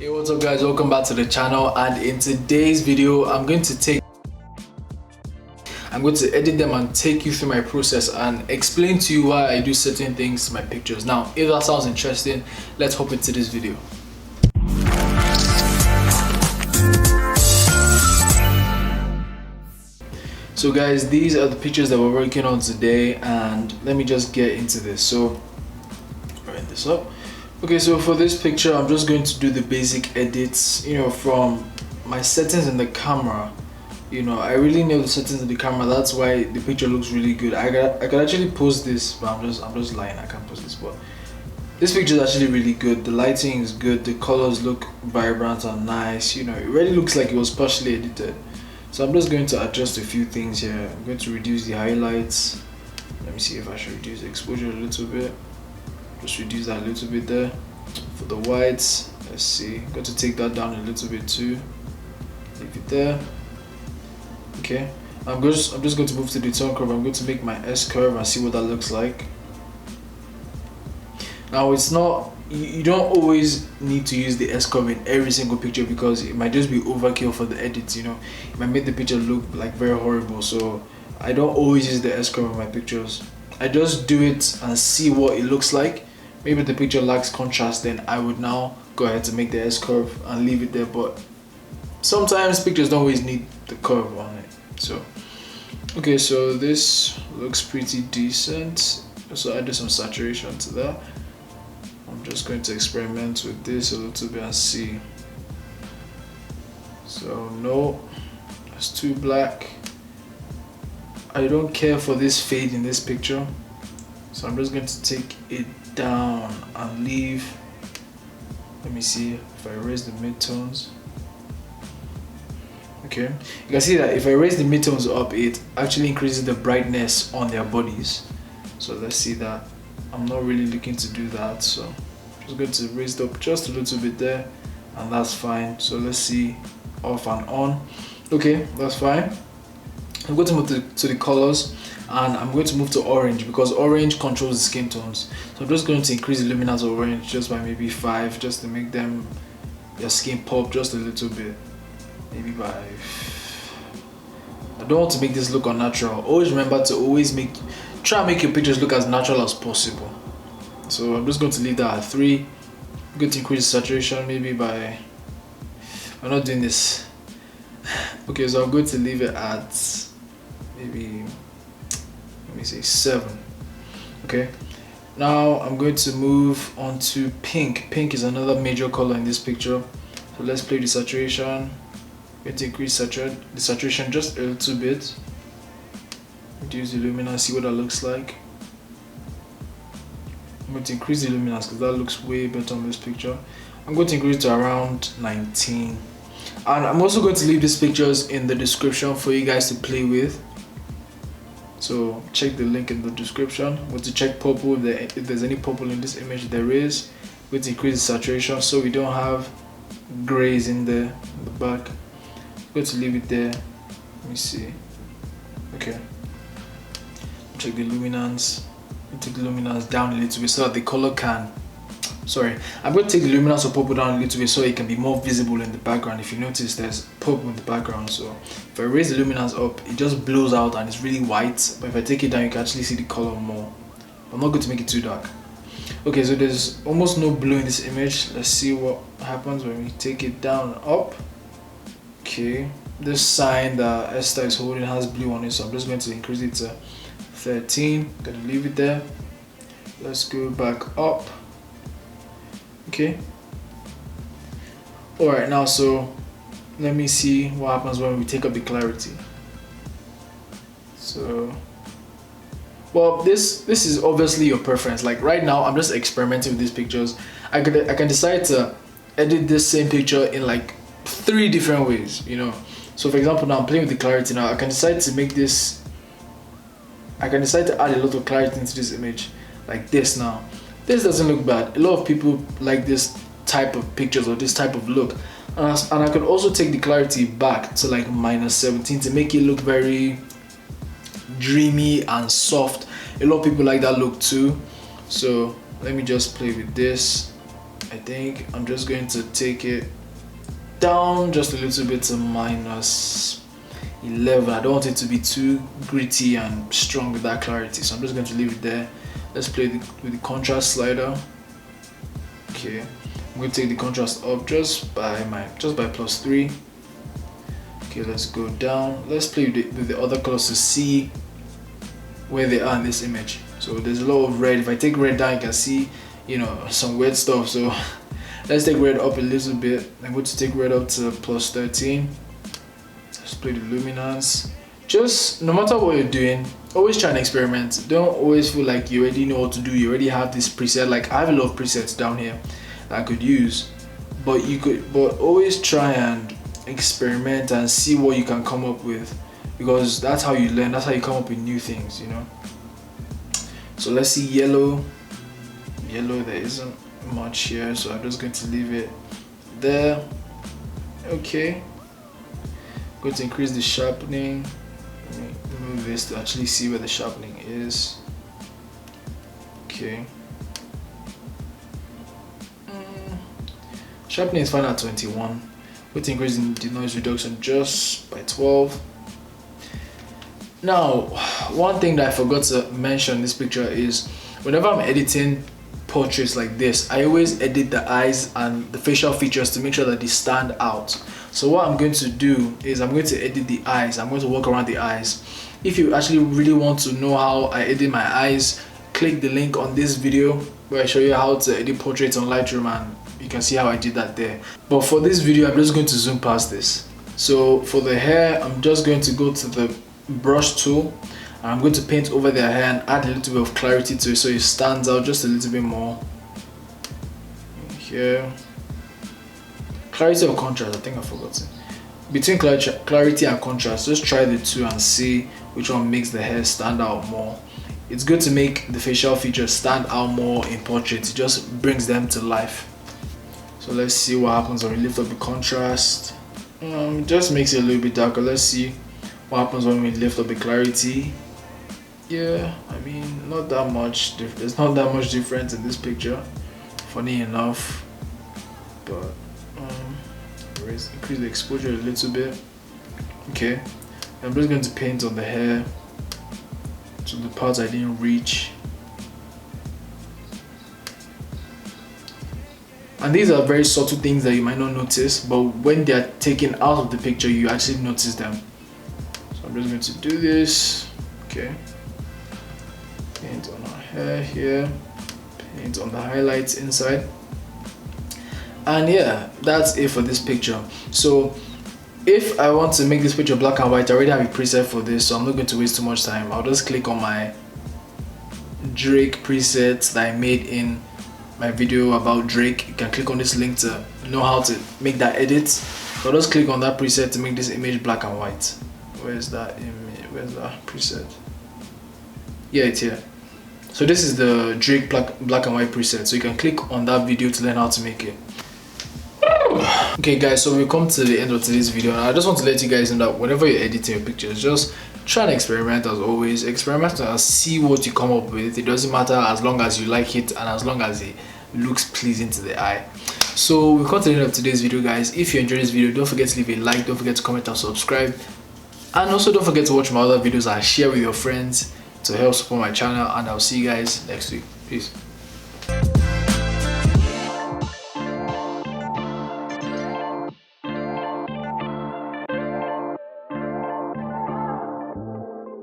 Hey, what's up guys, welcome back to the channel, and in today's video I'm going to edit them and take you through my process and explain to you why I do certain things to my pictures. Now if that sounds interesting, let's hop into this video. So guys, these are the pictures that we're working on today, and let me just get into this. So write this up. Okay, so for this picture I'm just going to do the basic edits, from my settings in the camera. I really know the settings in the camera, that's why the picture looks really good. I could actually post this, but I'm just lying, I can't post this. But this picture is actually really good. The lighting is good, the colors look vibrant and nice. It really looks like it was partially edited. So I'm just going to adjust a few things here. I'm going to reduce the highlights. Let me see if I should reduce the exposure a little bit. Just reduce that a little bit there. For the whites, let's see, I'm going to take that down a little bit too. Leave it there. Okay, I'm just going to move to the tone curve. I'm going to make my S curve and see what that looks like. Now it's not, you don't always need to use the S curve in every single picture, because it might just be overkill for the edits. It might make the picture look like very horrible. So I don't always use the S curve in my pictures. I just do it and see what it looks like. Maybe the picture lacks contrast, then I would now go ahead to make the S curve and leave it there. But sometimes pictures don't always need the curve on it. So okay, so this looks pretty decent. So I did some saturation to that. I'm just going to experiment with this a little bit and see. So no, it's too black. I don't care for this fade in this picture, so I'm just going to take it down and leave. Let me see if I raise the midtones. Okay, you can see that if I raise the midtones up, it actually increases the brightness on their bodies. So let's see that. I'm not really looking to do that, so I'm just going to raise it up just a little bit there, and that's fine. So let's see, off and on. Okay, that's fine. I'm going to move to the colors, and I'm going to move to orange, because orange controls the skin tones. So I'm just going to increase the luminance of orange just by maybe 5, just to make your skin pop just a little bit. Maybe by, I don't want to make this look unnatural. Always remember to try and make your pictures look as natural as possible. So I'm just going to leave that at 3. I'm going to increase the saturation maybe by, I'm not doing this. Okay, so I'm going to leave it at maybe, let me say 7. Okay, now I'm going to move on to pink. Pink is another major color in this picture. So let's play the saturation. I'm going to increase the saturation just a little bit. Reduce the luminance, see what that looks like. I'm going to increase the luminance because that looks way better on this picture. I'm going to increase it to around 19. And I'm also going to leave these pictures in the description for you guys to play with. So check the link in the description. I'm going to check purple if there's any purple in this image. There is. I'm going to increase the saturation so we don't have grays in the back. I'm going to leave it there. Let me see. Okay. Check the luminance. Take the luminance down a little bit so that the color can. I'm going to take the luminance of purple down a little bit so it can be more visible in the background. If you notice, there's purple in the background. So if I raise the luminance up, it just blows out and it's really white. But if I take it down, you can actually see the color more. I'm not going to make it too dark. Okay, so there's almost no blue in this image. Let's see what happens when we take it down and up. Okay, this sign that Esther is holding has blue on it, so I'm just going to increase it to 13. I'm going to leave it there. Let's go back up. Okay. Alright, now so let me see what happens when we take up the clarity. So, well, this is obviously your preference. Like right now, I'm just experimenting with these pictures. I can decide to edit this same picture in like 3 different ways. So for example, now I'm playing with the clarity. Now I can decide to make this. I can decide to add a lot of clarity into this image, like this. Now, this doesn't look bad. A lot of people like this type of pictures or this type of look, and I could also take the clarity back to like -17 to make it look very dreamy and soft. A lot of people like that look too. So let me just play with this. I think I'm just going to take it down just a little bit to minus 11. I don't want it to be too gritty and strong with that clarity, so I'm just going to leave it there. Let's play with the contrast slider. Okay, I'm going to take the contrast up just by +3. Okay, let's go down. Let's play with the other colors to see where they are in this image. So there's a lot of red. If I take red down, you can see, you know, some weird stuff. So let's take red up a little bit. I'm going to take red up to +13. Let's play the luminance. Just no matter what you're doing, always try and experiment. Don't always feel like you already know what to do. You already have this preset. Like I have a lot of presets down here that I could use, but always try and experiment and see what you can come up with, because that's how you learn. That's how you come up with new things, you know. So let's see yellow. There isn't much here, so I'm just going to leave it there. Okay, going to increase the sharpening. Let me move this to actually see where the sharpening is. Okay, sharpening is fine at 21. Going to increase the noise reduction just by 12. Now, one thing that I forgot to mention in this picture is whenever I'm editing portraits like this, I always edit the eyes and the facial features to make sure that they stand out. So what I'm going to do is I'm going to edit the eyes. I'm going to work around the eyes. If you actually really want to know how I edit my eyes, click the link on this video where I show you how to edit portraits on Lightroom, and you can see how I did that there. But for this video, I'm just going to zoom past this. So for the hair, I'm just going to go to the brush tool, and I'm going to paint over their hair and add a little bit of clarity to it so it stands out just a little bit more. Here, clarity or contrast, I think I forgot it. Between clarity and contrast, just try the two and see which one makes the hair stand out more. It's good to make the facial features stand out more in portraits. It just brings them to life. So let's see what happens when we lift up the contrast. Just makes it a little bit darker. Let's see what happens when we lift up the clarity. Yeah, I mean, not that much. There's not that much difference in this picture, funny enough. But increase the exposure a little bit. Okay, I'm just going to paint on the hair to the parts I didn't reach. And these are very subtle things that you might not notice, but when they are taken out of the picture, you actually notice them. So I'm just going to do this. Okay, paint on our hair here, paint on the highlights inside, and yeah, that's it for this picture. So if I want to make this picture black and white, I already have a preset for this, so I'm not going to waste too much time. I'll just click on my Drake presets that I made in my video about Drake. You can click on this link to know how to make that edit. So I'll just click on that preset to make this image black and white. Where's that image? Where's that preset? Yeah, it's here. So this is the Drake black and white preset. So you can click on that video to learn how to make it. Okay guys, so we've come to the end of today's video, and I just want to let you guys know that whenever you're editing your pictures, just try and experiment. As always, experiment and see what you come up with. It doesn't matter as long as you like it and as long as it looks pleasing to the eye. So we've come to the end of today's video, guys. If you enjoyed this video, don't forget to leave a like, don't forget to comment and subscribe, and also don't forget to watch my other videos and share with your friends to help support my channel. And I'll see you guys next week. Peace.